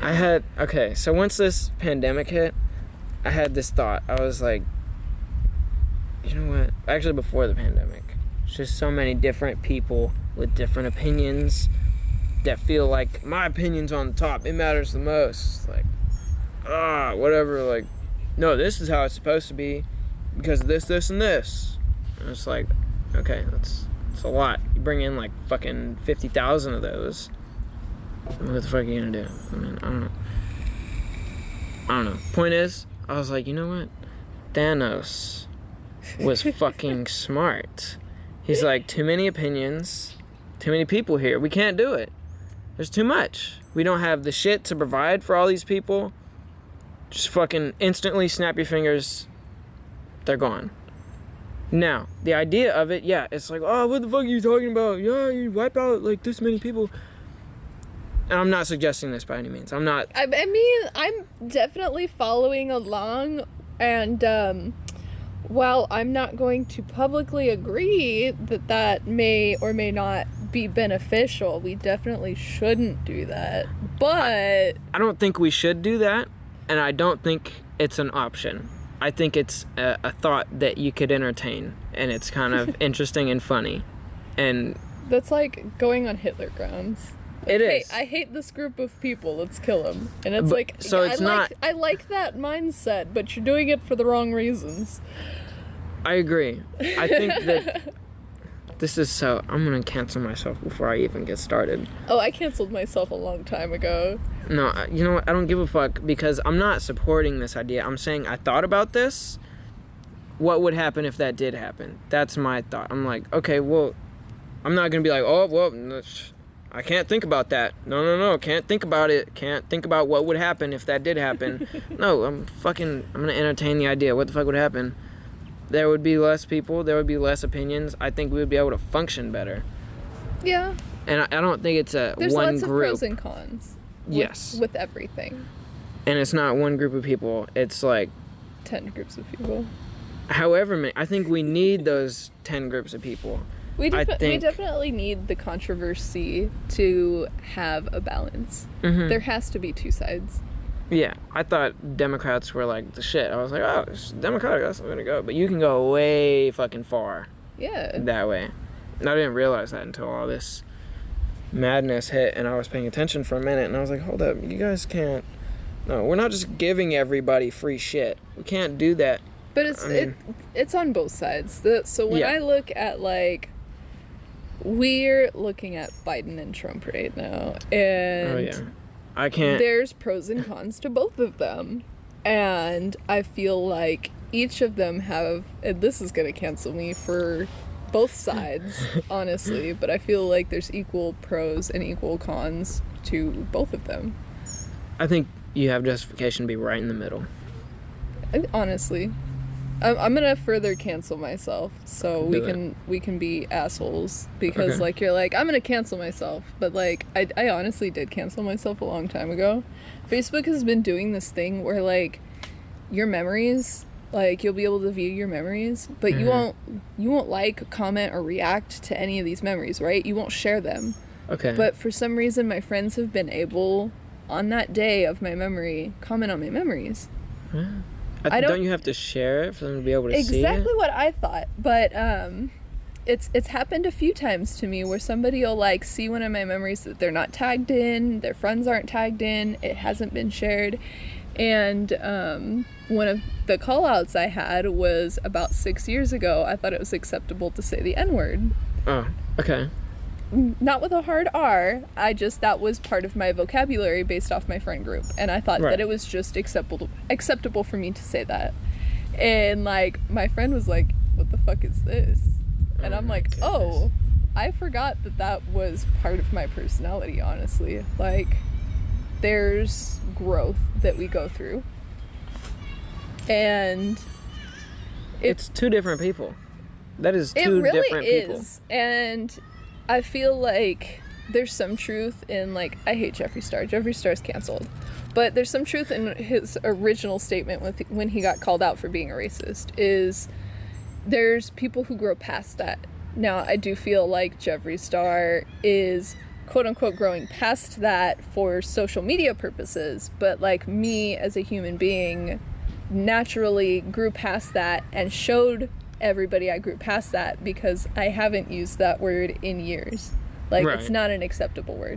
So once this pandemic hit, I had this thought. I was like, you know what? Actually, before the pandemic, it's just so many different people with different opinions that feel like my opinion's on the top. It matters the most. Like, whatever. Like, no, this is how it's supposed to be because of this, and this. And it's like, okay, that's a lot. You bring in like fucking 50,000 of those. What the fuck are you gonna do? I mean, I don't know. Point is, I was like, you know what? Thanos was fucking smart. He's like, too many opinions, too many people here. We can't do it. There's too much. We don't have the shit to provide for all these people. Just fucking instantly snap your fingers. They're gone. Now, the idea of it, yeah, it's like, oh, what the fuck are you talking about? Yeah, you wipe out like this many people. And I'm not suggesting this by any means. I'm not. I mean, I'm definitely following along, and while I'm not going to publicly agree that may or may not be beneficial, we definitely shouldn't do that. But I don't think we should do that, and I don't think it's an option. I think it's a thought that you could entertain, and it's kind of interesting and funny. And that's like going on Hitler grounds. It is. I hate this group of people. Let's kill them. And it's like, so it's I like that mindset, but you're doing it for the wrong reasons. I agree. I think that this is so. I'm gonna cancel myself before I even get started. Oh, I canceled myself a long time ago. No, you know what? I don't give a fuck because I'm not supporting this idea. I'm saying I thought about this. What would happen if that did happen? That's my thought. I'm like, okay, well, I'm not gonna be like, oh, well, I can't think about that. No, can't think about it. Can't think about what would happen if that did happen. No, I'm gonna entertain the idea. What the fuck would happen? There would be less people. There would be less opinions. I think we would be able to function better. Yeah. And I don't think it's There's one lots group. of pros and cons. Yes. With everything. And it's not one group of people. It's like 10 groups of people. However many. I think we need those 10 groups of people. We definitely need the controversy to have a balance. Mm-hmm. There has to be two sides. Yeah, I thought Democrats were like the shit. I was like, oh, it's Democratic, that's where I'm gonna go. But you can go way fucking far. Yeah. That way. And I didn't realize that until all this madness hit and I was paying attention for a minute and I was like, hold up, you guys can't. No, we're not just giving everybody free shit. We can't do that. But it's on both sides. So when I look at like, we're looking at Biden and Trump right now, and I can't. There's pros and cons to both of them, and I feel like each of them have. And this is gonna cancel me for both sides, honestly. But I feel like there's equal pros and equal cons to both of them. I think you have justification to be right in the middle. Honestly. I'm gonna further cancel myself so we can be assholes because like you're like I'm gonna cancel myself, but like I honestly did cancel myself a long time ago. Facebook has been doing this thing where like your memories, like you'll be able to view your memories, but you won't like, comment, or react to any of these memories, right? You won't share them. Okay. But for some reason my friends have been able on that day of my memory comment on my memories. Don't you have to share it for them to be able to see it? Exactly what I thought, but it's happened a few times to me where somebody will like see one of my memories that they're not tagged in, their friends aren't tagged in, it hasn't been shared, and one of the call-outs I had was about 6 years ago. I thought it was acceptable to say the N-word. Oh, okay. Not with a hard R. That was part of my vocabulary based off my friend group, and I thought that it was just acceptable for me to say that. And like my friend was like, "What the fuck is this?" And I'm like, "Oh, I forgot that was part of my personality." Honestly, like there's growth that we go through, and it's two different people. That is two different people. It really is, and I feel like there's some truth in, like, I hate Jeffree Star. Jeffree Star's canceled. But there's some truth in his original statement when he got called out for being a racist, is there's people who grow past that. Now, I do feel like Jeffree Star is quote unquote growing past that for social media purposes, but like me as a human being naturally grew past that and showed everybody I grew past that because I haven't used that word in years. Like, Right. it's not an acceptable word.